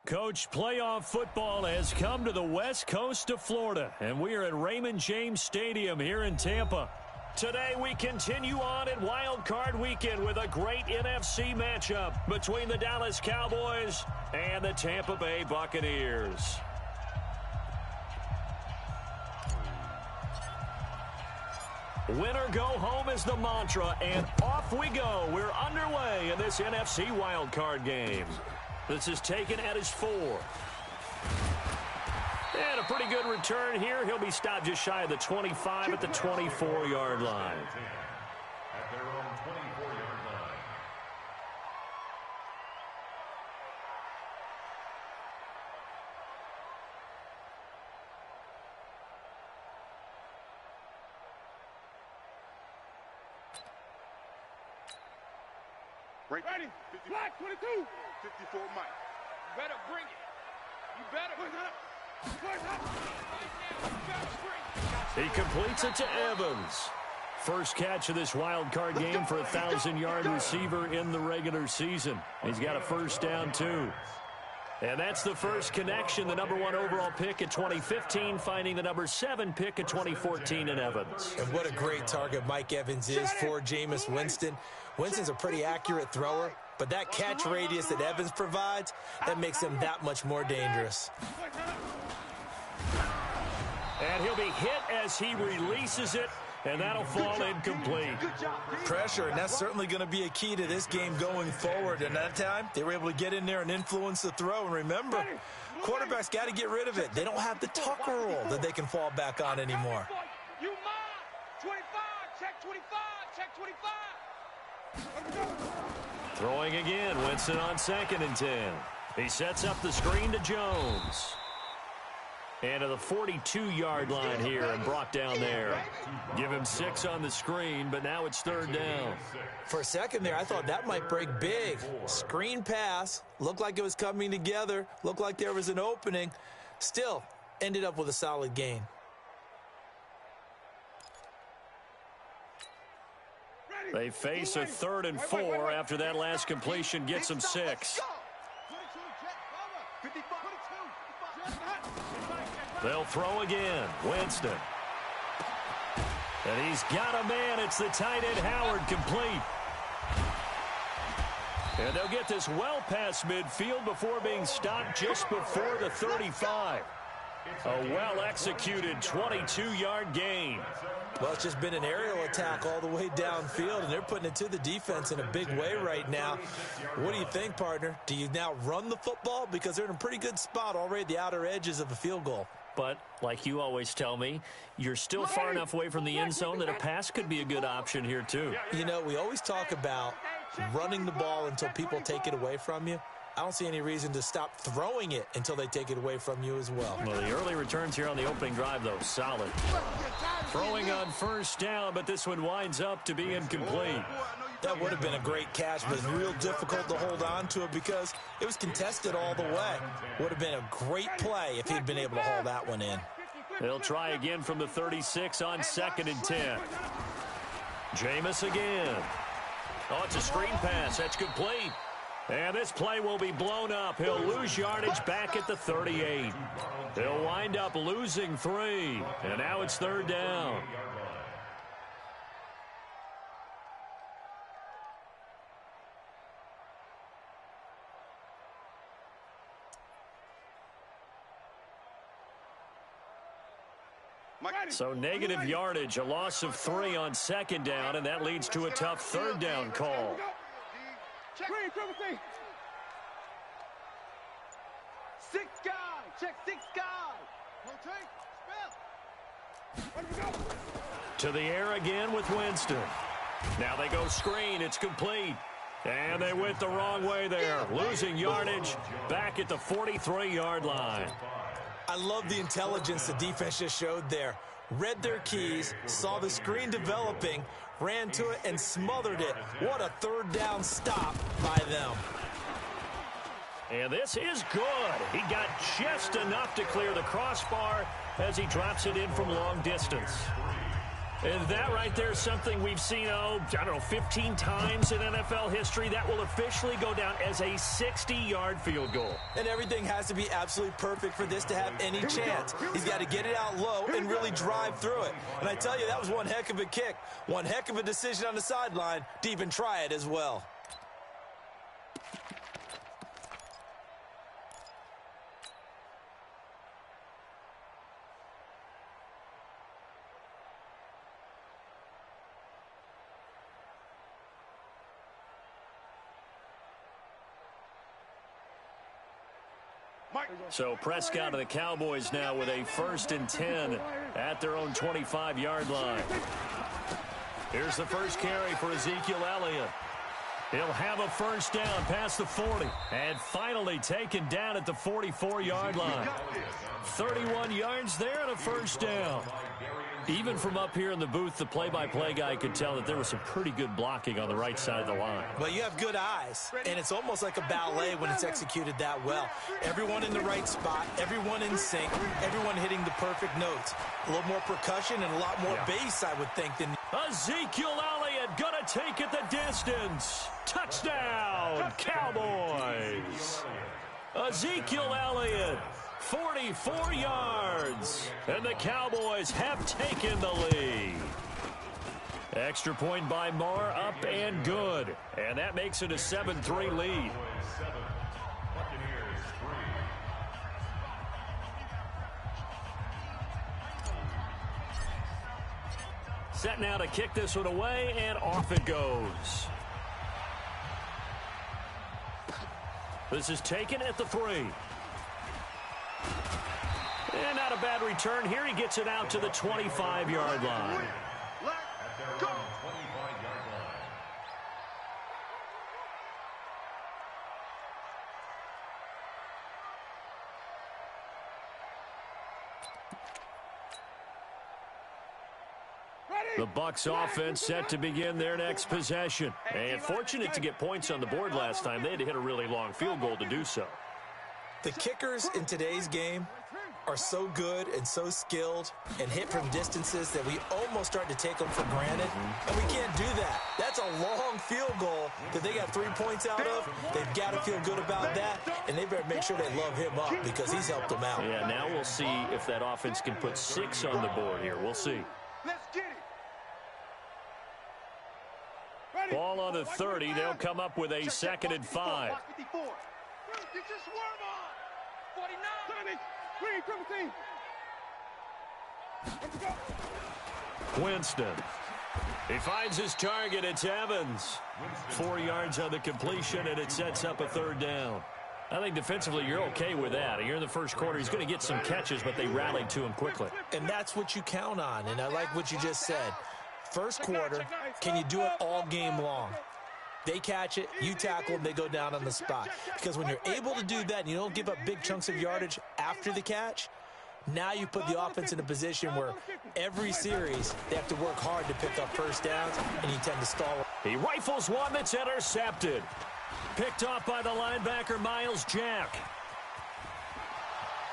Coach, playoff football has come to the west coast of Florida, and we are at Raymond James Stadium here in Tampa. Today we continue on at Wild Card Weekend with a great NFC matchup between the Dallas Cowboys and the Tampa Bay Buccaneers. Winner go home is the mantra, and off we go. We're underway in this NFC Wild Card game. This is taken at his 4. And a pretty good return here. He'll be stopped just shy of the 25 at the 24-yard line. At their own 24-yard line. Ready. Black 22. 54 Mike. You better bring it. You better bring it up. He completes it to Evans. First catch of this wild card game for a 1,000-yard receiver in the regular season. He's got a first down, too. And that's the first connection, the number 1 overall pick at 2015, finding the number 7 pick at 2014 in Evans. And what a great target Mike Evans is for Jameis Winston. Winston's a pretty accurate thrower, but that catch radius that Evans provides, that makes him that much more dangerous. And he'll be hit as he releases it, and that'll fall incomplete. Pressure, and that's certainly going to be a key to this game going forward. And that time, they were able to get in there and influence the throw. And remember, quarterbacks got to get rid of it. They don't have the Tucker rule that they can fall back on anymore. You mine. 25. Check 25. Check 25. Throwing again, Winston on 2nd and 10. He sets up the screen to Jones. And to the 42-yard line here and brought down there. Give him 6 on the screen, but now it's 3rd down. For a second there, I thought that might break big. Screen pass, looked like it was coming together, looked like there was an opening. Still, ended up with a solid gain. They face a 3rd and 4 after that last completion gets them 6. They'll throw again. Winston. And he's got a man. It's the tight end Howard, complete. And they'll get this well past midfield before being stopped just before the 35. A well-executed 22-yard gain. Well, it's just been an aerial attack all the way downfield, and they're putting it to the defense in a big way right now. What do you think, partner? Do you now run the football? Because they're in a pretty good spot already at the outer edges of a field goal. But, like you always tell me, you're still far enough away from the end zone that a pass could be a good option here, too. You know, we always talk about running the ball until people take it away from you. I don't see any reason to stop throwing it until they take it away from you as well. Well, the early returns here on the opening drive, though, solid. Throwing on 1st down, but this one winds up to be incomplete. That would have been a great catch, but real difficult to hold on to it because it was contested all the way. Would have been a great play if he'd been able to haul that one in. They'll try again from the 36 on 2nd and 10. Jameis again. Oh, it's a screen pass. That's complete. And this play will be blown up. He'll lose yardage back at the 38. They'll wind up losing 3. And now it's 3rd down. So negative yardage, a loss of 3 on 2nd down, and that leads to a tough 3rd down call. Check. 6 guy. Check 6 guy. To the air again with Winston. Now they go screen. It's complete. And they went the wrong way there. Losing yardage back at the 43-yard line. I love the intelligence the defense just showed there. Read their keys, saw the screen developing, ran to it, and smothered it. What a 3rd down stop by them. And this is good. He got just enough to clear the crossbar as he drops it in from long distance. And that right there is something we've seen, I don't know, 15 times in NFL history. That will officially go down as a 60-yard field goal. And everything has to be absolutely perfect for this to have any chance. He's got to get it out low and really drive through it. And I tell you, that was one heck of a kick. One heck of a decision on the sideline to even try it as well. So Prescott and the Cowboys now with a 1st and 10 at their own 25-yard line. Here's the first carry for Ezekiel Elliott. He'll have a first down past the 40. And finally taken down at the 44-yard line. 31 yards there and a first down. Even from up here in the booth, the play-by-play guy could tell that there was some pretty good blocking on the right side of the line. Well, you have good eyes, and it's almost like a ballet when it's executed that well. Everyone in the right spot, everyone in sync, everyone hitting the perfect notes. A little more percussion and a lot more bass, I would think, than... Ezekiel Elliott gonna take it the distance. Touchdown, Cowboys. Ezekiel Elliott, 44 yards. And the Cowboys have taken the lead. Extra point by Marr, up and good. And that makes it a 7-3 lead. Set now to kick this one away, and off it goes. This is taken at the 3. And not a bad return here. He gets it out to the 25-yard line. Go! The Bucs offense set to begin their next possession. And fortunate to get points on the board last time. They had to hit a really long field goal to do so. The kickers in today's game are so good and so skilled and hit from distances that we almost start to take them for granted. And we can't do that. That's a long field goal that they got 3 points out of. They've got to feel good about that, and they better make sure they love him up because he's helped them out. Yeah, now we'll see if that offense can put 6 on the board here. We'll see. Let's get it. Ball on the 30. They'll come up with a 2nd and 5. Winston. He finds his target. It's Evans. 4 yards on the completion, and it sets up a 3rd down. I think defensively you're okay with that. You're in the first quarter. He's going to get some catches, but they rallied to him quickly. And that's what you count on, and I like what you just said. First quarter, can you do it all game long? They catch it, you tackle them, they go down on the spot. Because when you're able to do that and you don't give up big chunks of yardage after the catch, now you put the offense in a position where every series they have to work hard to pick up first downs, and you tend to stall. He rifles one that's intercepted. Picked off by the linebacker, Miles Jack.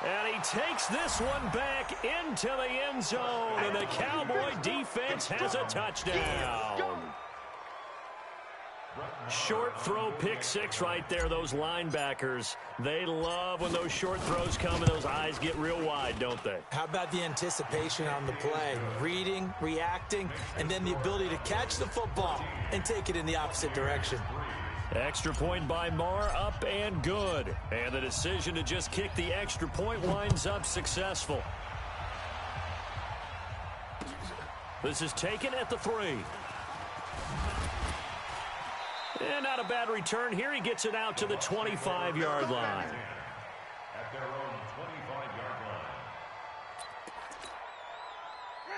And he takes this one back into the end zone, and the Cowboy defense has a touchdown. Short throw, pick 6 right there. Those linebackers, they love when those short throws come and those eyes get real wide, don't they? How about the anticipation on the play? Reading, reacting, and then the ability to catch the football and take it in the opposite direction. Extra point by Marr, up and good. And the decision to just kick the extra point winds up successful. This is taken at the 3. And not a bad return here. He gets it out to the 25-yard line. At their own 25-yard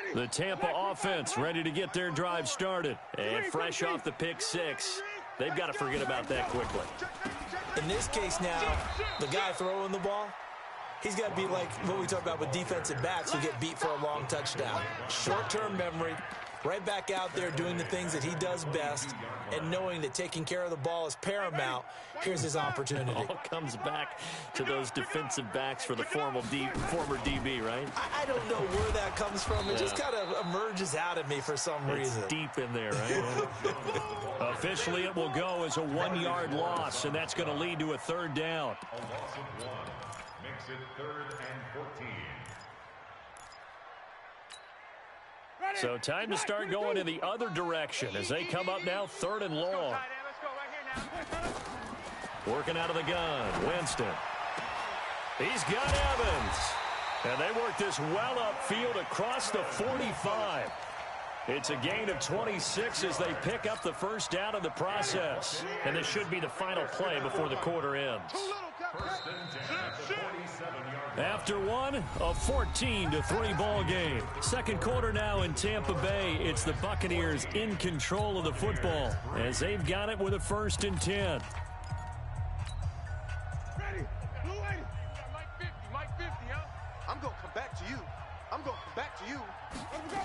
line. The Tampa offense ready to get their drive started. And fresh off the pick 6. They've got to forget about that quickly. In this case now, the guy throwing the ball, he's got to be like what we talk about with defensive backs who get beat for a long touchdown. Short-term memory, right back out there doing the things that he does best, and knowing that taking care of the ball is paramount. Here's his opportunity. It all comes back to those defensive backs for the former DB, right? I don't know where that comes from. It just kind of emerges out of me for some reason. It's deep in there, right? Officially, it will go as a 1-yard loss, and that's going to lead to a third down. A loss of 1 makes it 3rd and 14. So time to start going in the other direction as they come up now 3rd and long. Working out of the gun, Winston. He's got Evans. And they work this well upfield across the 45. It's a gain of 26 as they pick up the first down in the process. And this should be the final play before the quarter ends. First and 10 at the 47-yard line. After one, a 14-3 ball game. Second quarter now in Tampa Bay. It's the Buccaneers in control of the football as they've got it with a 1st and 10. Ready. Blue 80. Mike 50, huh? I'm going to come back to you. I'm going to come back to you. Let's go.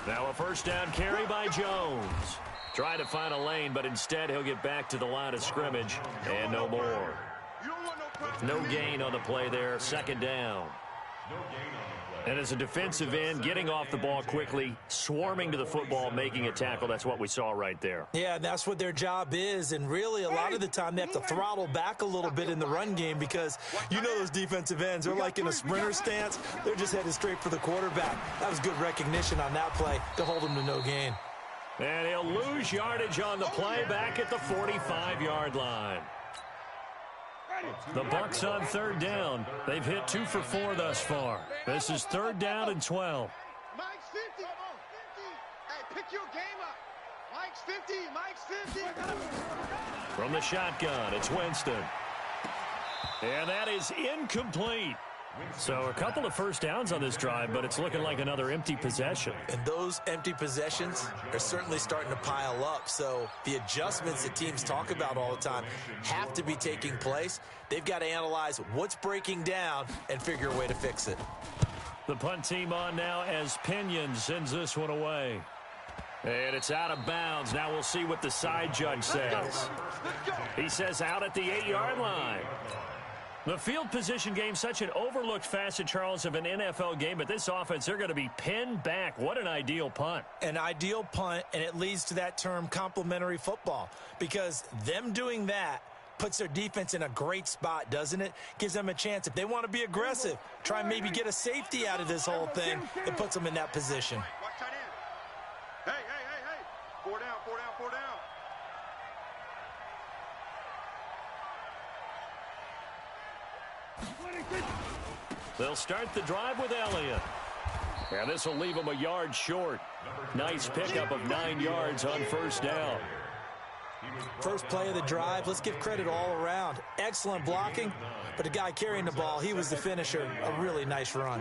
Now a first down carry by Jones. Trying to find a lane, but instead he'll get back to the line of scrimmage and no more. No gain on the play there. 2nd down. And as a defensive end, getting off the ball quickly, swarming to the football, making a tackle, that's what we saw right there. Yeah, and that's what their job is, and really a lot of the time they have to throttle back a little bit in the run game because you know those defensive ends, they're like in a sprinter stance. They're just headed straight for the quarterback. That was good recognition on that play to hold him to no gain. And he'll lose yardage on the play back at the 45-yard line. The Bucs on 3rd down. They've hit 2 for 4 thus far. This is 3rd down and 12. Mike's 50. 50. Hey, pick your game up. Mike's 50. Mike's 50. From the shotgun, it's Winston. And that is incomplete. So a couple of first downs on this drive, but it's looking like another empty possession. And those empty possessions are certainly starting to pile up. So the adjustments that teams talk about all the time have to be taking place. They've got to analyze what's breaking down and figure a way to fix it. The punt team on now as Pinion sends this one away. And it's out of bounds. Now we'll see what the side judge says. He says out at the 8-yard line. The field position game, such an overlooked facet, Charles, of an NFL game, but this offense, they're going to be pinned back. What an ideal punt. An ideal punt, and it leads to that term complementary football, because them doing that puts their defense in a great spot, doesn't it? Gives them a chance. If they want to be aggressive, try and maybe get a safety out of this whole thing, it puts them in that position. Watch tight end. Hey. 4 down. They'll start the drive with Elliott. And this will leave them a yard short. Nice pickup of 9 yards on 1st down. First play of the drive, let's give credit all around. Excellent blocking, but the guy carrying the ball, he was the finisher. A really nice run.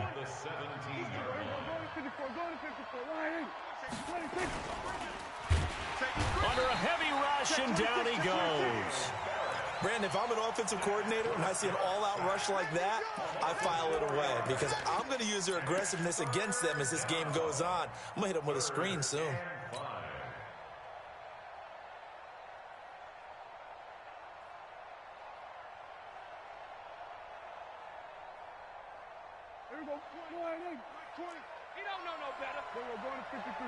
Under a heavy rush, and down he goes. Brandon, if I'm an offensive coordinator and I see an all-out rush like that, I file it away because I'm going to use their aggressiveness against them as this game goes on. I'm going to hit them with a screen soon. Here we go. He don't know no better. We're going to 53.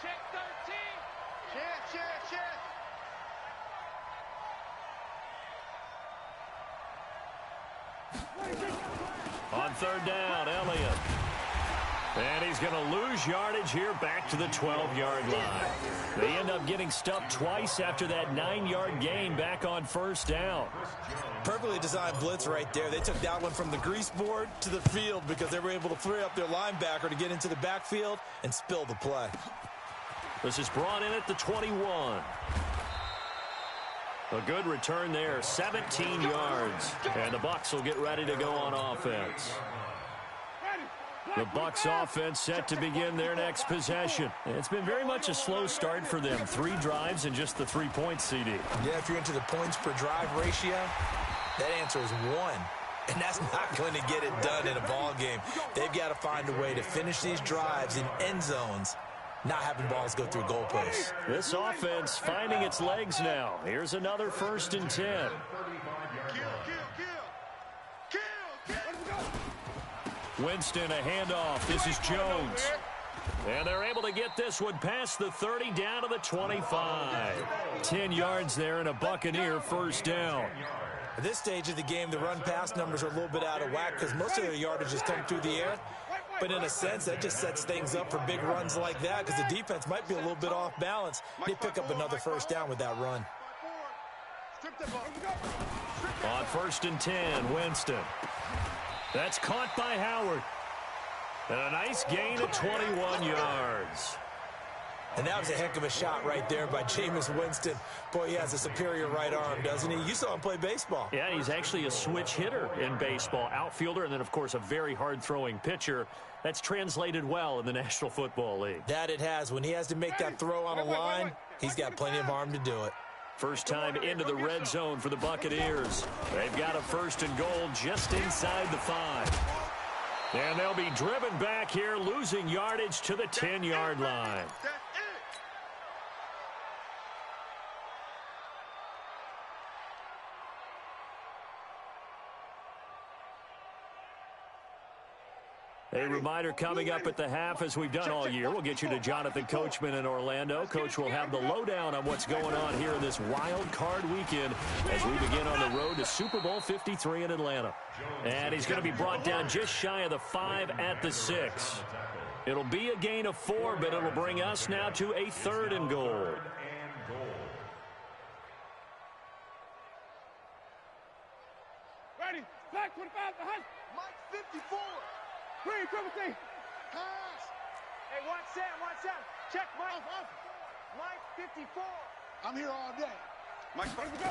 Check 13. Check. On 3rd down, Elliott. And he's going to lose yardage here back to the 12-yard line. They end up getting stuffed twice after that 9-yard gain back on 1st down. Perfectly designed blitz right there. They took that one from the grease board to the field because they were able to free up their linebacker to get into the backfield and spill the play. This is brought in at the 21. A good return there, 17 yards. And the Bucs will get ready to go on offense. The Bucs offense set to begin their next possession. It's been very much a slow start for them. 3 drives and just the 3 points, CD. Yeah, if you're into the points per drive ratio, that answer is 1. And that's not going to get it done in a ball game. They've got to find a way to finish these drives in end zones not having balls go through goalposts. This offense finding its legs now. Here's another 1st and 10. Winston, a handoff. This is Jones. And they're able to get this one past the 30 down to the 25. 10 yards there and a Buccaneer 1st down. At this stage of the game, the run-pass numbers are a little bit out of whack because most of their yardage has come through the air. But in a sense, that just sets things up for big runs like that because the defense might be a little bit off balance. They pick up another 1st down with that run. On 1st and 10, Winston. That's caught by Howard. And a nice gain of 21 yards. And that was a heck of a shot right there by Jameis Winston. Boy, he has a superior right arm, doesn't he? You saw him play baseball. Yeah, he's actually a switch hitter in baseball. Outfielder, and then, of course, a very hard-throwing pitcher. That's translated well in the National Football League. That it has. When he has to make that throw on a line, he's got plenty of arm to do it. First time into the red zone for the Buccaneers. They've got a 1st and goal just inside the 5. And they'll be driven back here, losing yardage to the 10-yard line. A reminder coming up at the half, as we've done all year. We'll get you to Jonathan Coachman in Orlando. Coach will have the lowdown on what's going on here in this wild card weekend as we begin on the road to Super Bowl 53 in Atlanta. And he's going to be brought down just shy of the 5 at the 6. It'll be a gain of 4, but it'll bring us now to a 3rd and goal. Ready, back 25 behind. Mike 54. Green, come with me. Pass. Hey, watch Sam. Check Mike. Mike 54. I'm here all day. Mike, where we go?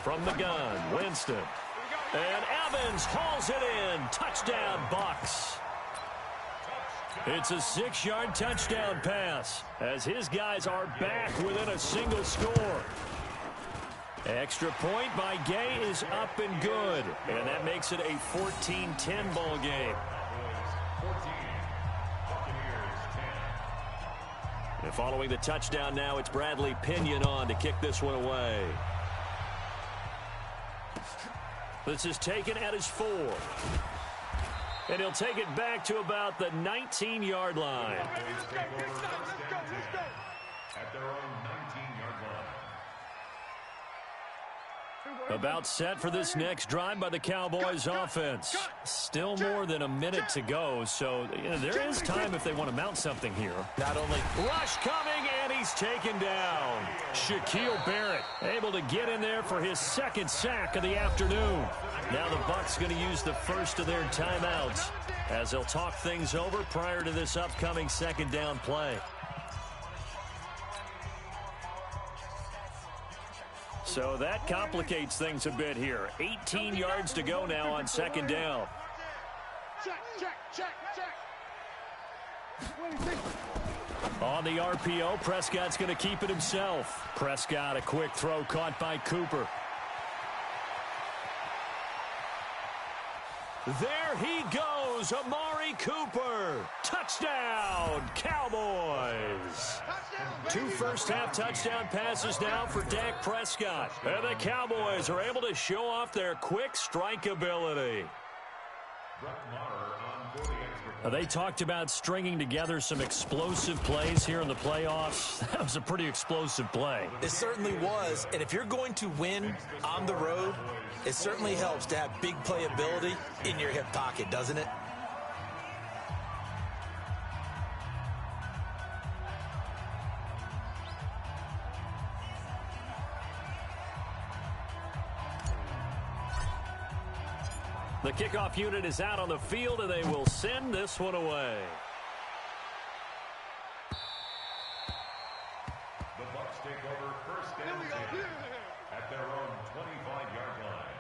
From the gun, Winston. And Evans hauls it in. Touchdown, Bucs. It's a 6-yard touchdown pass as his guys are back within a single score. Extra point by Gay is up and good. And that makes it a 14-10 ball game. And following the touchdown now, it's Bradley Pinion on to kick this one away. This is taken at his 4. And he'll take it back to about the 19-yard line. At their own 19-yard line. About set for this next drive by the Cowboys offense. Still more than a minute to go, so there is time if they want to mount something here. Not only Rush coming, and he's taken down. Shaquille Barrett able to get in there for his 2nd sack of the afternoon. Now the Bucs going to use the first of their timeouts as they'll talk things over prior to this upcoming 2nd down play. So that complicates things a bit here. 18 yards to go now on 2nd down. Check. On the RPO, Prescott's going to keep it himself. Prescott, a quick throw caught by Cooper. There he goes, Amari Cooper. Touchdown, Cowboys. 2 first-half touchdown passes now for Dak Prescott. And the Cowboys are able to show off their quick strike ability. They talked about stringing together some explosive plays here in the playoffs. That was a pretty explosive play. It certainly was, and if you're going to win on the road, it certainly helps to have big playability in your hip pocket, doesn't it? The kickoff unit is out on the field, and they will send this one away. The Bucs take over 1st and 10 at their own 25-yard line.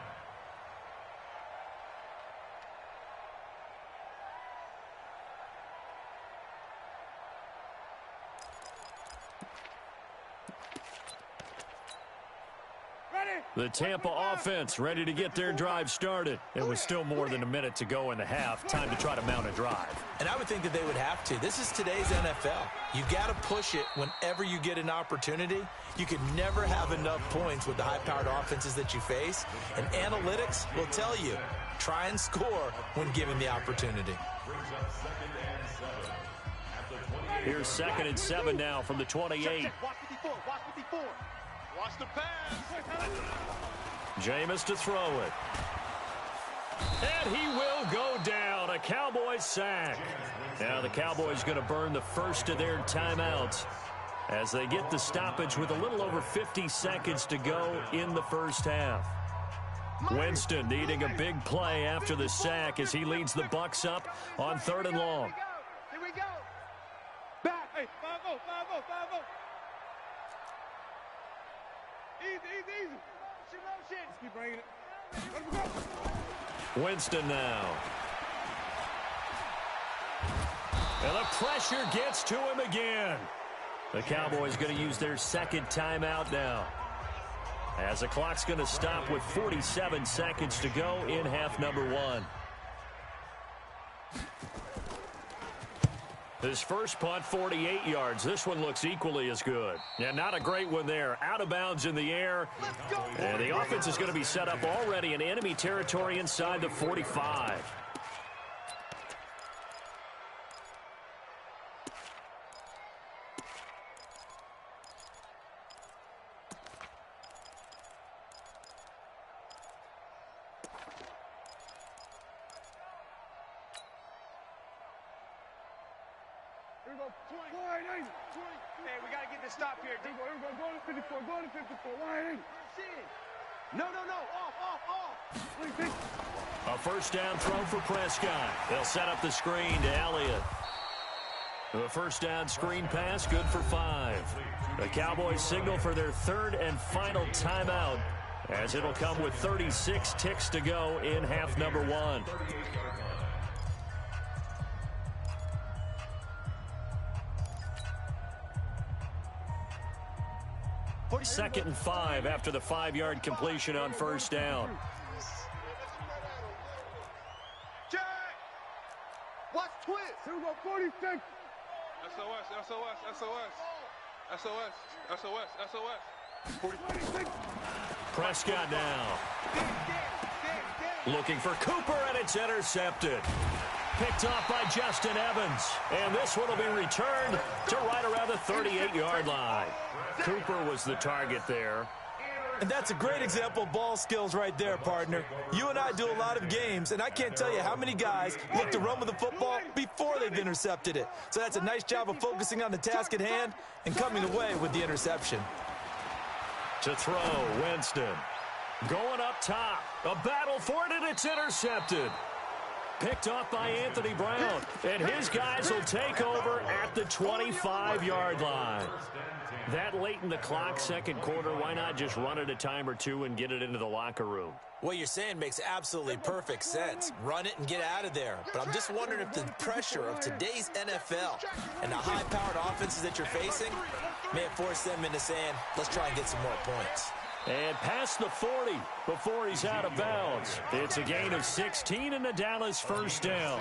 Ready. The Tampa offense ready to get their drive started. It was still more than a minute to go in the half. Time to try to mount a drive. And I would think that they would have to. This is today's NFL. You got to push it whenever you get an opportunity. You can never have enough points with the high-powered offenses that you face. And analytics will tell you, try and score when given the opportunity. Here's 2nd and 7 now from the 28. Watch 54. Watch 54. Watch the pass. Jameis to throw it. And he will go down. A Cowboys sack. Now the Cowboys going to burn the first of their timeouts as they get the stoppage with a little over 50 seconds to go in the first half. Winston needing a big play after the sack as he leads the Bucs up on 3rd and long. Here we go. Back. Hey, 5-0, 5-0, 5-0. Easy. Motion. Let's keep bringing it. Let him go. Winston now. And the pressure gets to him again. The Cowboys going to use their 2nd timeout now, as the clock's going to stop with 47 seconds to go in half number 1. His first punt, 48 yards. This one looks equally as good. Yeah, not a great one there. Out of bounds in the air. And the offense is going to be set up already in enemy territory inside the 45. Hey, we got to get this stop here. Here we go. Go to 54. Go to 54. Wide. No. Off. A first down throw for Prescott. They'll set up the screen to Elliott. The first down screen pass, good for 5. The Cowboys signal for their 3rd and final timeout, as it'll come with 36 ticks to go in half number 1. Second and 5 after the 5-yard completion on first down. Jack! Watch twist. Here we go, 46. SOS. Prescott now. Looking for Cooper, and it's intercepted. Picked off by Justin Evans. And this one will be returned to right around the 38-yard line. Cooper was the target there. And that's a great example of ball skills right there, partner. You and I do a lot of games, and I can't tell you how many guys look to run with the football before they've intercepted it. So that's a nice job of focusing on the task at hand and coming away with the interception. To throw, Winston. Going up top. A battle for it, and it's intercepted. Picked off by Anthony Brown. And his guys will take over at the 25-yard line. That late in the clock, second quarter, why not just run it a time or two and get it into the locker room? What you're saying makes absolutely perfect sense. Run it and get out of there. But I'm just wondering if the pressure of today's NFL and the high-powered offenses that you're facing may have forced them into saying, let's try and get some more points. And past the 40 before he's out of bounds. It's a gain of 16 and a Dallas first down.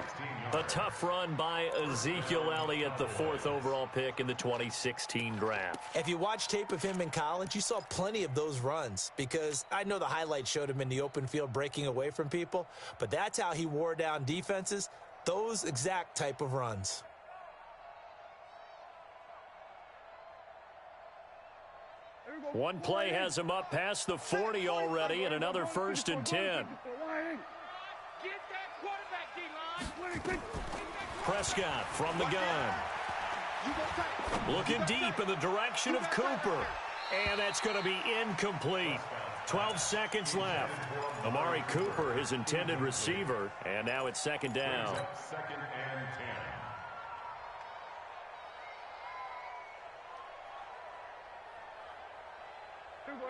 A tough run by Ezekiel Elliott, the 4th overall pick in the 2016 draft. If you watch tape of him in college, you saw plenty of those runs, because I know the highlights showed him in the open field breaking away from people, but that's how he wore down defenses, those exact type of runs. One play has him up past the 40 already, and another 1st and 10. Get that quarterback, D-line. Prescott from the gun. Looking deep in the direction of Cooper. And that's going to be incomplete. 12 seconds left. Amari Cooper, his intended receiver, and now it's 2nd down. 2nd and 10.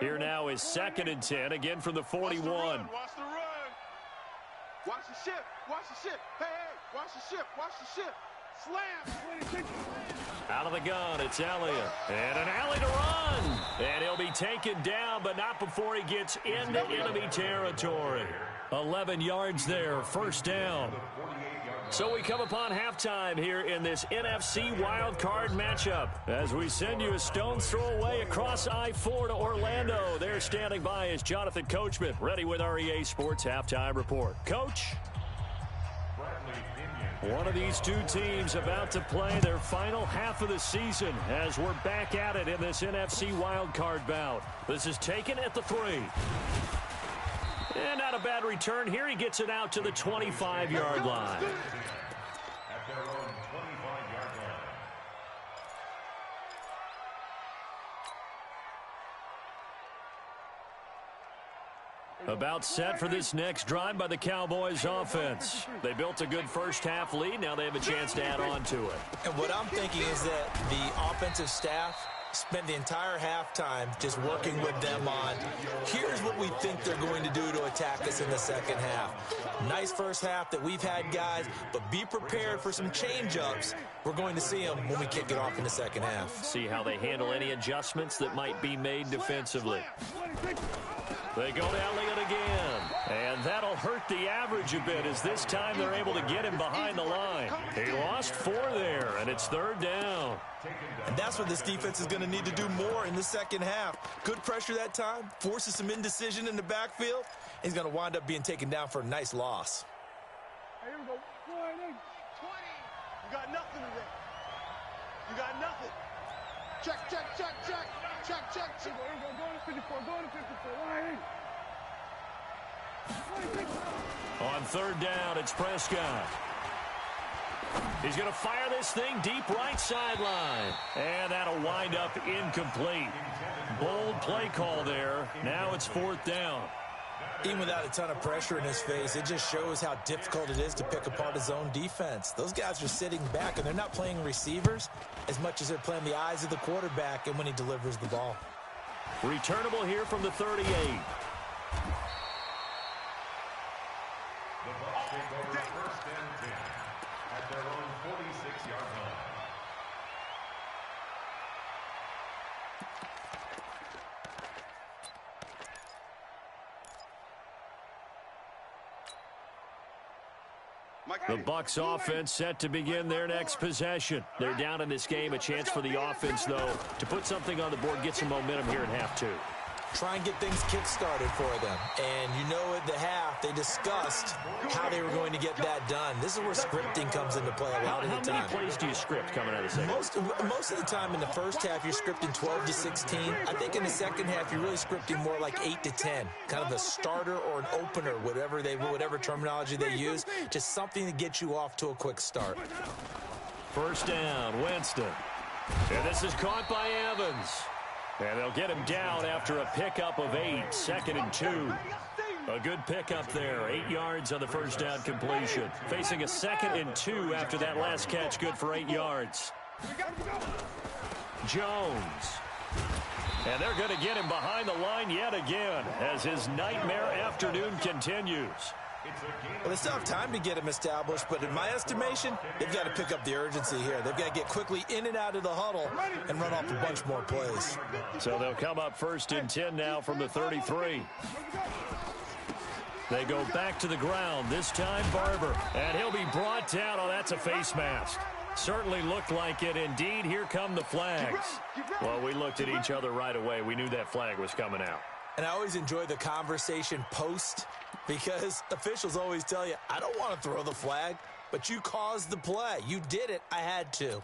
Here now is 2nd and 10, again from the 41. Watch the run. Watch the shift. Watch the shift. Hey, watch the shift. Watch the shift. Out of the gun, it's Elliott. And an alley to run. And he'll be taken down, but not before he gets into enemy territory. 11 yards there, first down. So we come upon halftime here in this NFC wildcard matchup as we send you a stone's throw away across I-4 to Orlando. There standing by is Jonathan Coachman, ready with our EA Sports Halftime Report. Coach? One of these two teams about to play their final half of the season as we're back at it in this NFC wildcard bout. This is taken at the 3. And not a bad return here. He gets it out to the 25-yard line. At their own 25-yard line. About set for this next drive by the Cowboys offense. They built a good first-half lead. Now they have a chance to add on to it. And what I'm thinking is that the offensive staff spend the entire halftime just working with them on, here's what we think they're going to do to attack us in the second half. Nice first half that we've had, guys, but be prepared for some change-ups. We're going to see them when we kick it off in the second half. See how they handle any adjustments that might be made defensively. They go to Elliott again, and that'll hurt the average a bit as this time they're able to get him behind the line. He lost 4 there, and it's third down. And that's what this defense is going to need to do more in the second half. Good pressure that time, forces some indecision in the backfield. He's going to wind up being taken down for a nice loss. Here we go. 20. You got nothing today. You got nothing. Check, check, check, check. Check, check, check. Here we go. Go to 54. Go to 54. On third down, it's Prescott. He's going to fire this thing deep right sideline. And that'll wind up incomplete. Bold play call there. Now it's fourth down. Even without a ton of pressure in his face, it just shows how difficult it is to pick apart his own defense. Those guys are sitting back, and they're not playing receivers as much as they're playing the eyes of the quarterback and when he delivers the ball. Returnable here from the 38. The Bucs take over first and 10 at their own 46-yard line. The Bucs offense set to begin their next possession. They're down in this game. A chance for the offense, though, to put something on the board, get some momentum here in half 2. Try and get things kick-started for them. And you know at the half, they discussed how they were going to get that done. This is where scripting comes into play a lot of the time. How many plays do you script coming out of the second? Most of the time in the first half, you're scripting 12 to 16. I think in the second half, you're really scripting more like 8 to 10. Kind of a starter or an opener, whatever terminology they use. Just something to get you off to a quick start. First down, Winston. And this is caught by Evans. And they'll get him down after a pickup of 8, 2nd and 2. A good pickup there, 8 yards on the first down completion. Facing a 2nd and 2 after that last catch, good for 8 yards. Jones. And they're going to get him behind the line yet again as his nightmare afternoon continues. Well, they still have time to get him established, but in my estimation, they've got to pick up the urgency here. They've got to get quickly in and out of the huddle and run off a bunch more plays. So they'll come up first and 10 now from the 33. They go back to the ground, this time Barber. And he'll be brought down. Oh, that's a face mask. Certainly looked like it. Indeed, here come the flags. Well, we looked at each other right away. We knew that flag was coming out. And I always enjoy the conversation post because officials always tell you, I don't want to throw the flag, but you caused the play. You did it. I had to.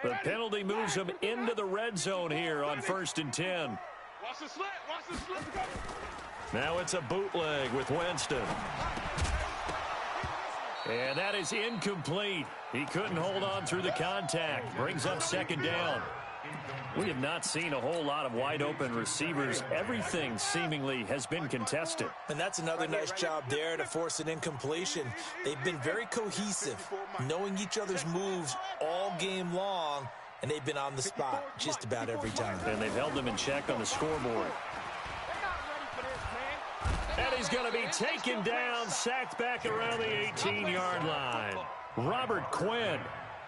The penalty moves them into the red zone here on first and 10. Watch the slant. Watch the slant. Now it's a bootleg with Winston. And that is incomplete. He couldn't hold on through the contact. Brings up second down. We have not seen a whole lot of wide-open receivers. Everything seemingly has been contested. And that's another nice job there to force an incompletion. They've been very cohesive, knowing each other's moves all game long, and they've been on the spot just about every time. And they've held them in check on the scoreboard. And he's going to be taken down, sacked back around the 18-yard line. Robert Quinn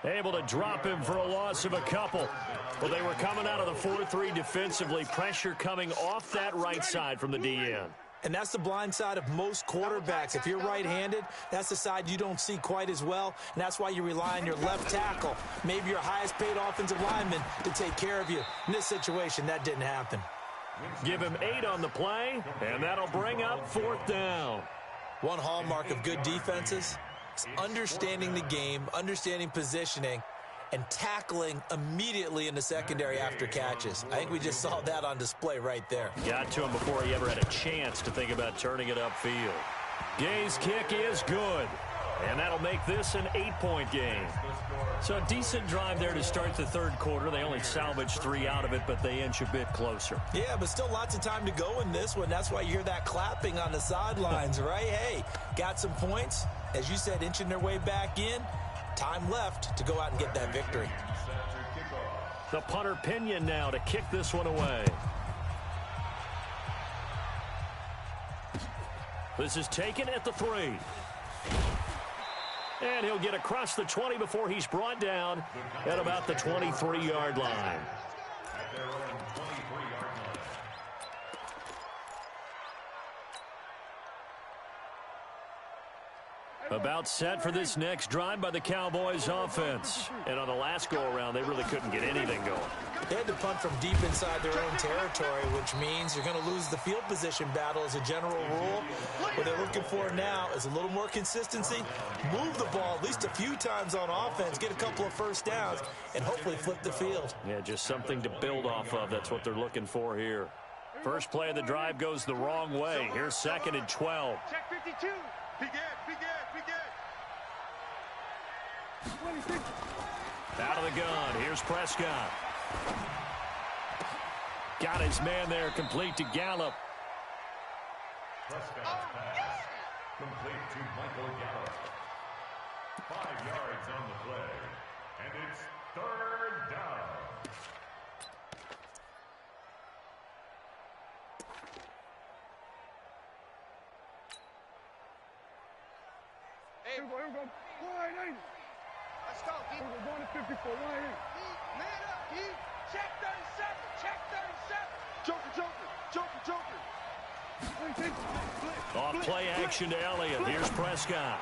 able to drop him for a loss of a couple. Well, they were coming out of the 4-3 defensively. Pressure coming off that right side from the DN. And that's the blind side of most quarterbacks. If you're right-handed, that's the side you don't see quite as well, and that's why you rely on your left tackle, maybe your highest-paid offensive lineman, to take care of you. In this situation, that didn't happen. Give him 8 on the play, and that'll bring up 4th down. One hallmark of good defenses is understanding the game, understanding positioning, and tackling immediately in the secondary after catches. I think we just saw that on display right there. Got to him before he ever had a chance to think about turning it upfield. Gay's kick is good, and that'll make this an 8-point game. So a decent drive there to start the third quarter. They only salvaged 3 out of it, but they inch a bit closer. Yeah, but still lots of time to go in this one. That's why you hear that clapping on the sidelines, right? Hey, got some points. As you said, inching their way back in. Time left to go out and get that victory. The punter Pinion now to kick this one away. This is taken at the 3. And he'll get across the 20 before he's brought down at about the 23-yard line. About set for this next drive by the Cowboys offense. And on the last go-around, they really couldn't get anything going. They had to punt from deep inside their own territory, which means you're going to lose the field position battle as a general rule. What they're looking for now is a little more consistency, move the ball at least a few times on offense, get a couple of first downs, and hopefully flip the field. Yeah, just something to build off of. That's what they're looking for here. First play of the drive goes the wrong way. Here's 2nd and 12. Check 52. Begin. Out of the gun. Here's Prescott. Got his man there, complete to Gallup. Prescott's pass complete to Michael Gallup. 5 yards on the play, and it's 3rd down. Hey, here we go. Line 80. Let's go, Keith. We're going to 54. Line 80. Man up, Keith. Check 37. Check 37. Joker. Off play action to Elliott. Here's Prescott.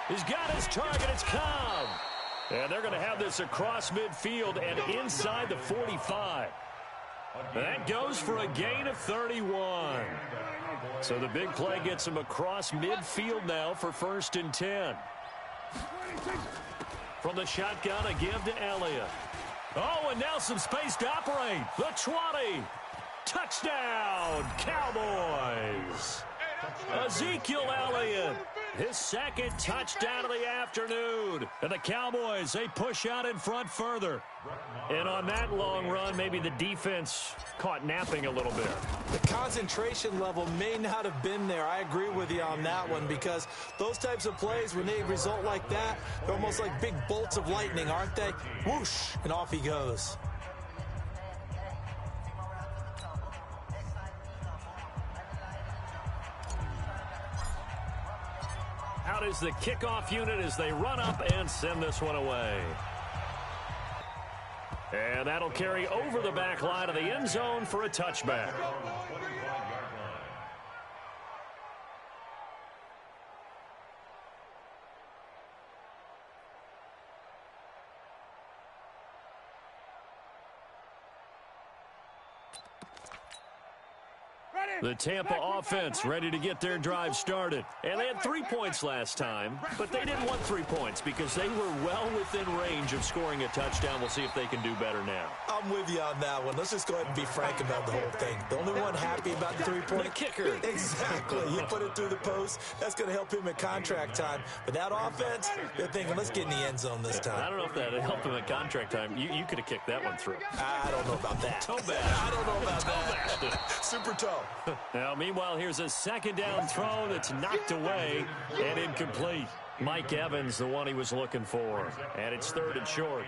He's got his target. It's Cobb. And they're going to have this across midfield and inside the 45. That goes for a gain of 31. So the big play gets him across midfield now for 1st and 10. From the shotgun, a give to Elliott. Oh, and now some space to operate. The 20. Touchdown, Cowboys. Ezekiel Elliott, his 2nd touchdown of the afternoon. And the Cowboys, they push out in front further. And on that long run, maybe the defense caught napping a little bit. The concentration level may not have been there. I agree with you on that one, because those types of plays, when they result like that, they're almost like big bolts of lightning, aren't they? Whoosh, and off he goes. Out is the kickoff unit as they run up and send this one away. And that'll carry over the back line of the end zone for a touchback. The Tampa offense ready to get their drive started. And they had 3 points last time, but they didn't want 3 points because they were well within range of scoring a touchdown. We'll see if they can do better now. I'm with you on that one. Let's just go ahead and be frank about the whole thing. The only one happy about the 3-point The kicker. Exactly. You put it through the post. That's going to help him at contract time. But that offense, they're thinking, let's get in the end zone this time. I don't know if that helped him at contract time. You could have kicked that one through. I don't know about that. Toe bash. I don't know about that. Super toe. Now, meanwhile, here's a 2nd down throw that's knocked away and incomplete. Mike Evans, the one he was looking for. And it's 3rd and short.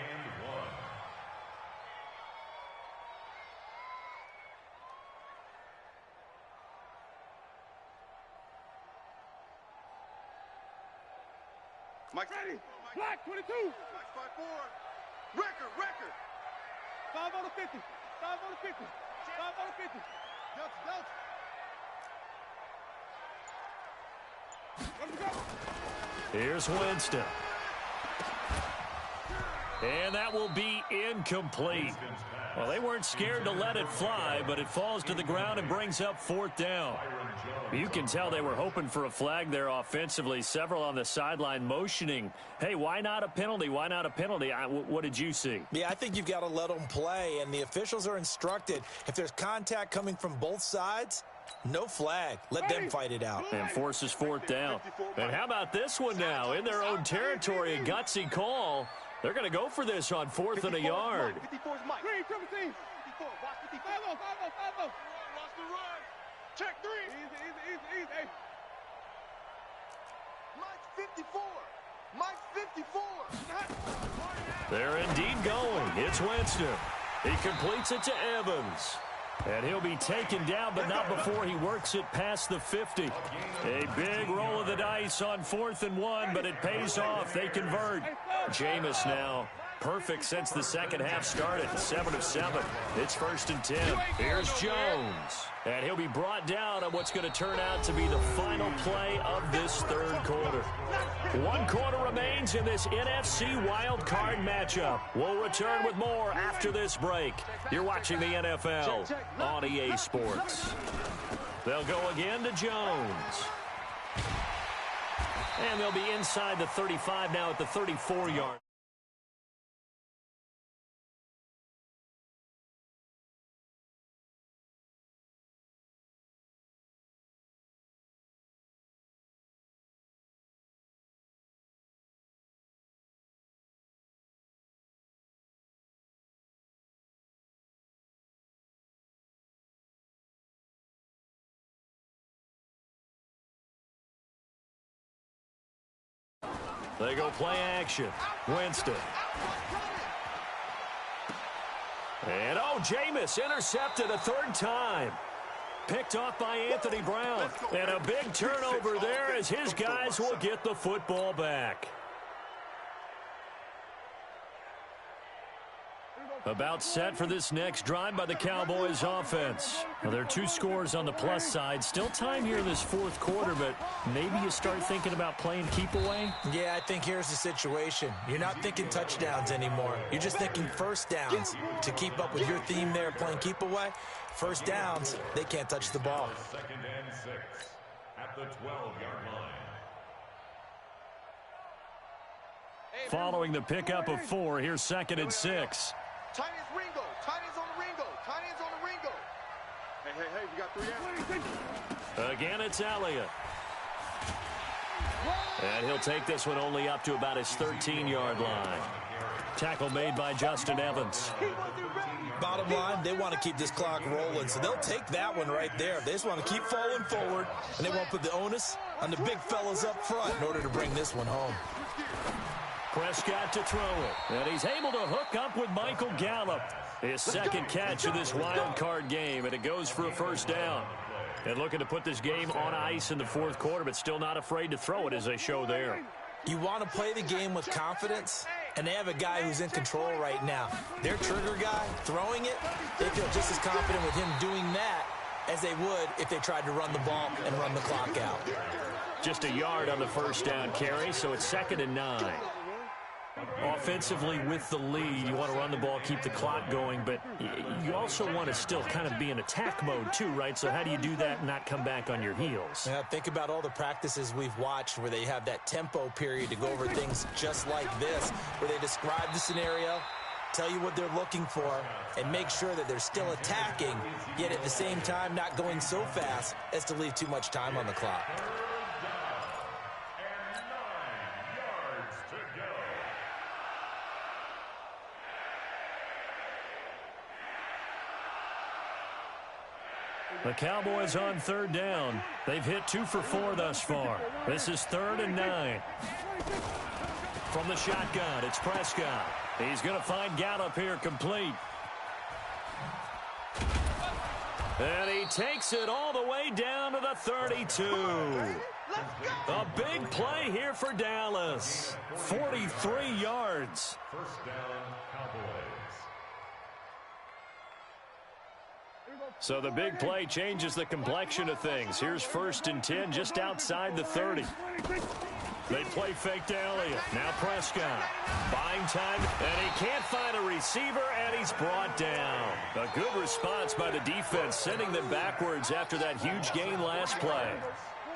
Mike ready. Black 22. Mike 5-4. Record. 5 on the 50. 5 on the 50. 5 on the 50. Delta. Let's go. Here's Winston. And that will be incomplete. Well, they weren't scared to let it fly, but it falls to the ground and brings up 4th down. You can tell they were hoping for a flag there offensively. Several on the sideline motioning, hey, why not a penalty? Why not a penalty? What did you see? Yeah, I think you've got to let them play, and the officials are instructed. If there's contact coming from both sides, no flag. Let them fight it out. And forces 4th down. And how about this one now? In their own territory, a gutsy call. They're going to go for this on 4th and a yard. 54 is Mike. 3, 54. Watch 54. 5-0. Watch the run. Check 3. Easy. Hey. Mike 54. Mike 54. They're indeed going. It's Winston. He completes it to Evans. And he'll be taken down, but not before he works it past the 50. A big roll of the dice on 4th and 1, but it pays off. They convert. Jameis now perfect since the second half started. 7 of 7. It's 1st and 10. Here's Jones. And he'll be brought down on what's going to turn out to be the final play of this 3rd quarter. 1 quarter remains in this NFC Wild Card matchup. We'll return with more after this break. You're watching the NFL on EA Sports. They'll go again to Jones. And they'll be inside the 35 now at the 34-yard. They go play action. Winston. And, Jameis intercepted a 3rd time. Picked off by Anthony Brown. And a big turnover there as his guys will get the football back. About set for this next drive by the Cowboys offense. Well, there are 2 scores on the plus side. Still time here in this 4th quarter, but maybe you start thinking about playing keep away? Yeah, I think here's the situation. You're not thinking touchdowns anymore. You're just thinking 1st downs. To keep up with your theme there, playing keep away, 1st downs, they can't touch the ball. 2nd and 6 at the 12-yard line. Following the pickup of 4, here's 2nd and 6. Tight ends Ringo. Tight ends on the Ringo. Tight ends on the Ringo. Hey, we got 3 ends. Again, it's Elliott. And he'll take this one only up to about his 13-yard line. Tackle made by Justin Evans. Bottom line, they want to keep this clock rolling, so they'll take that one right there. They just want to keep falling forward, and they won't put the onus on the big fellas up front in order to bring this one home. Prescott to throw it. And he's able to hook up with Michael Gallup. His 2nd catch of this wild card game, and it goes for a 1st down. And looking to put this game on ice in the 4th quarter, but still not afraid to throw it as they show there. You want to play the game with confidence, and they have a guy who's in control right now. Their trigger guy, throwing it, they feel just as confident with him doing that as they would if they tried to run the ball and run the clock out. Just a yard on the 1st down carry, so it's 2nd and 9. Offensively with the lead, you want to run the ball, keep the clock going, but you also want to still kind of be in attack mode too, right? So how do you do that and not come back on your heels? Yeah, think about all the practices we've watched where they have that tempo period to go over things just like this, where they describe the scenario, tell you what they're looking for, and make sure that they're still attacking, yet at the same time not going so fast as to leave too much time on the clock. The Cowboys on 3rd down. They've hit 2 for 4 thus far. This is 3rd and 9. From the shotgun, it's Prescott. He's going to find Gallup here complete. And he takes it all the way down to the 32. A big play here for Dallas. 43 yards. First down, Cowboys. So the big play changes the complexion of things. Here's 1st and 10 just outside the 30. They play fake to Elliott. Now Prescott. Buying time, and he can't find a receiver, and he's brought down. A good response by the defense, sending them backwards after that huge gain last play.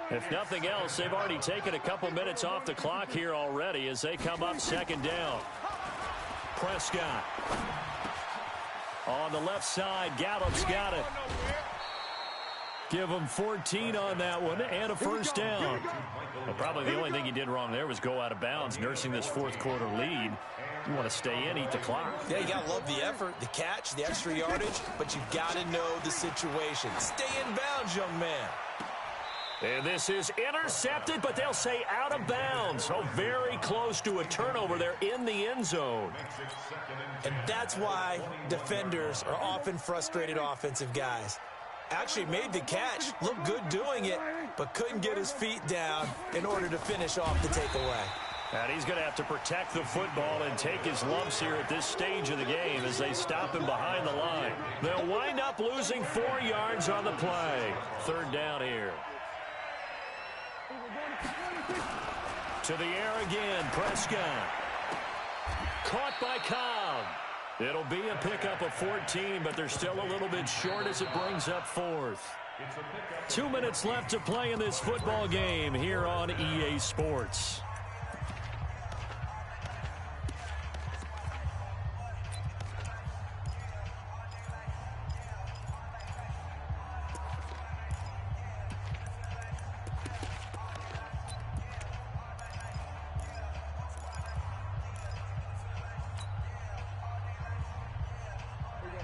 If nothing else, they've already taken a couple minutes off the clock here already as they come up 2nd down. Prescott. On the left side, Gallup's got it. Give him 14 on that one and a 1st down. Well, probably the only thing he did wrong there was go out of bounds, nursing this 4th quarter lead. You want to stay in, eat the clock. Yeah, you got to love the effort, the catch, the extra yardage, but you've got to know the situation. Stay in bounds, young man. And this is intercepted, but they'll say out of bounds. So very close to a turnover there in the end zone. And that's why defenders are often frustrated offensive guys. Actually made the catch, looked good doing it, but couldn't get his feet down in order to finish off the takeaway. And he's going to have to protect the football and take his lumps here at this stage of the game as they stop him behind the line. They'll wind up losing 4 yards on the play. 3rd down here. To the air again, Prescott. Caught by Cobb. It'll be a pickup of 14, but they're still a little bit short as it brings up 4th. 2 minutes left to play in this football game here on EA Sports.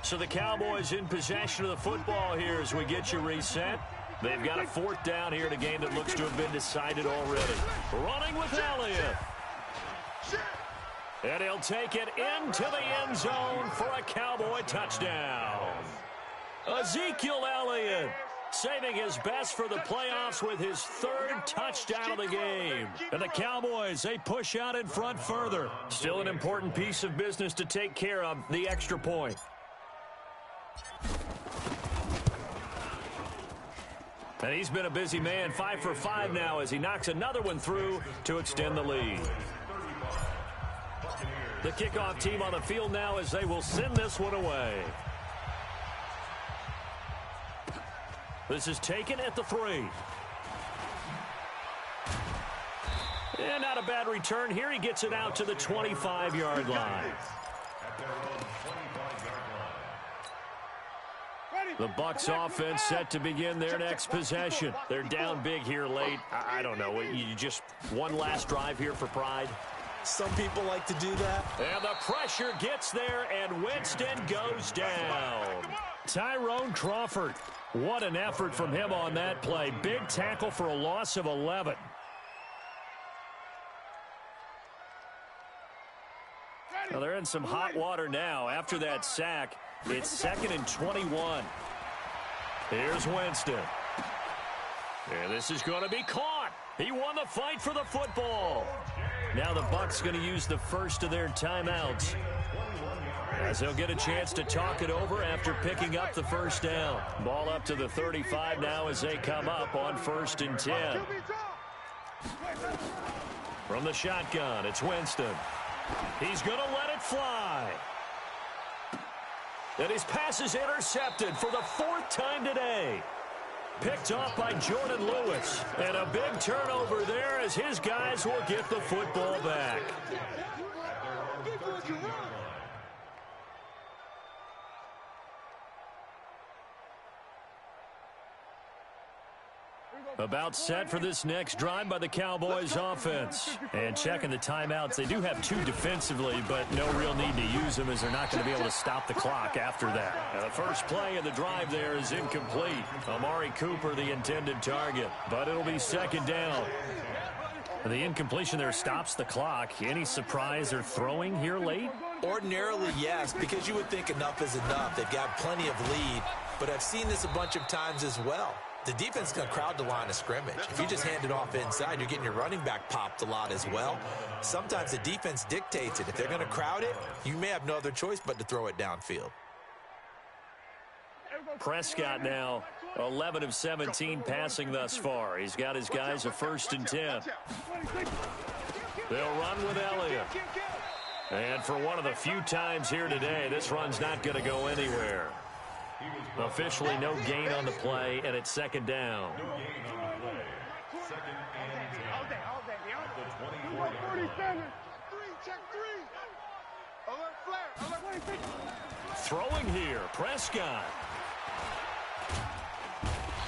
So the Cowboys in possession of the football here as we get you reset. They've got a 4th down here in a game that looks to have been decided already. Running with Elliott. And he'll take it into the end zone for a Cowboy touchdown. Ezekiel Elliott saving his best for the playoffs with his 3rd touchdown of the game. And the Cowboys, they push out in front further. Still an important piece of business to take care of, the extra point. And he's been a busy man, 5 for 5 now as he knocks another one through to extend the lead. The kickoff team on the field now as they will send this one away. This is taken at the 3. And not a bad return here. He gets it out to the 25-yard line. The Bucs offense set to begin their next possession. They're down big here late. I don't know. You just one last drive here for pride. Some people like to do that. And the pressure gets there, and Winston goes down. Tyrone Crawford. What an effort from him on that play. Big tackle for a loss of 11. Well, they're in some hot water now. After that sack, it's 2nd and 21. Here's Winston. And this is going to be caught. He won the fight for the football. Now the Bucs going to use the first of their timeouts, as they'll get a chance to talk it over after picking up the 1st down. Ball up to the 35 now as they come up on 1st and 10. From the shotgun, it's Winston. He's going to let it fly. And his pass is intercepted for the 4th time today. Picked off by Jordan Lewis. And a big turnover there as his guys will get the football back. About set for this next drive by the Cowboys offense. And checking the timeouts, they do have 2 defensively, but no real need to use them as they're not going to be able to stop the clock after that. Now, the first play of the drive there is incomplete. Amari Cooper, the intended target, but it'll be 2nd down. The incompletion there stops the clock. Any surprise or throwing here late? Ordinarily, yes, because you would think enough is enough. They've got plenty of lead, but I've seen this a bunch of times as well. The defense is going to crowd the line of scrimmage. If you just hand it off inside, you're getting your running back popped a lot as well. Sometimes the defense dictates it. If they're going to crowd it, you may have no other choice but to throw it downfield. Prescott now 11 of 17 passing thus far. He's got his guys a 1st and 10. They'll run with Elliott. And for one of the few times here today, this run's not going to go anywhere. Officially no gain on the play, and it's 2nd down. No gain on the play. 2nd and 10. At the 24-yard line. Check 3. Alert flare. Throwing here, Prescott.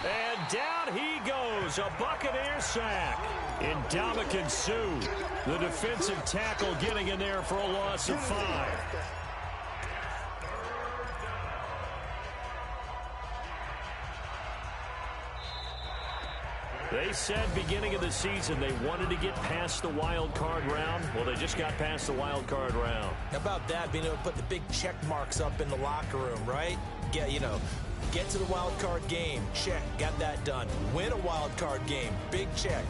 And down he goes, a Buccaneer sack. Ndamukong Suh, the defensive tackle, getting in there for a loss of 5. They said beginning of the season they wanted to get past the wild card round. Well, they just got past the wild card round. How about that, being able to put the big check marks up in the locker room, right? Get to the wild card game, check, got that done. Win a wild card game, big check.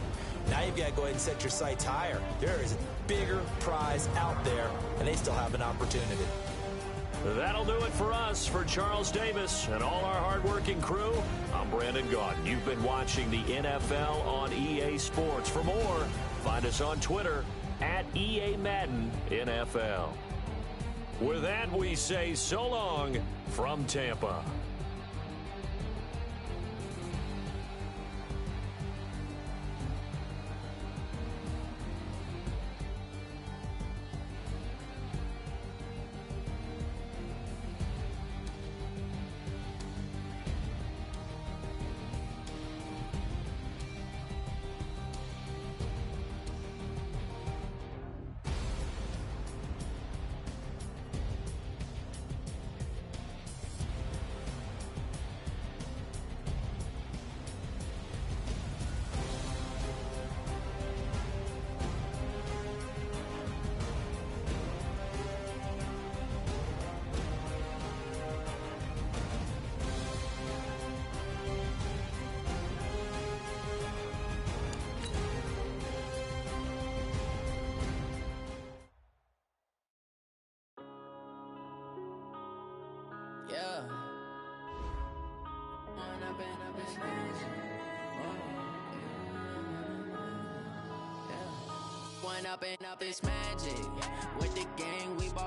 Now you've got to go ahead and set your sights higher. There is a bigger prize out there, and they still have an opportunity. That'll do it for us. For Charles Davis and all our hardworking crew, I'm Brandon Gaudin. You've been watching the NFL on EA Sports. For more, find us on Twitter at EA Madden NFL. With that, we say so long from Tampa. Yeah. One up and up, it's magic. With the gang, we ball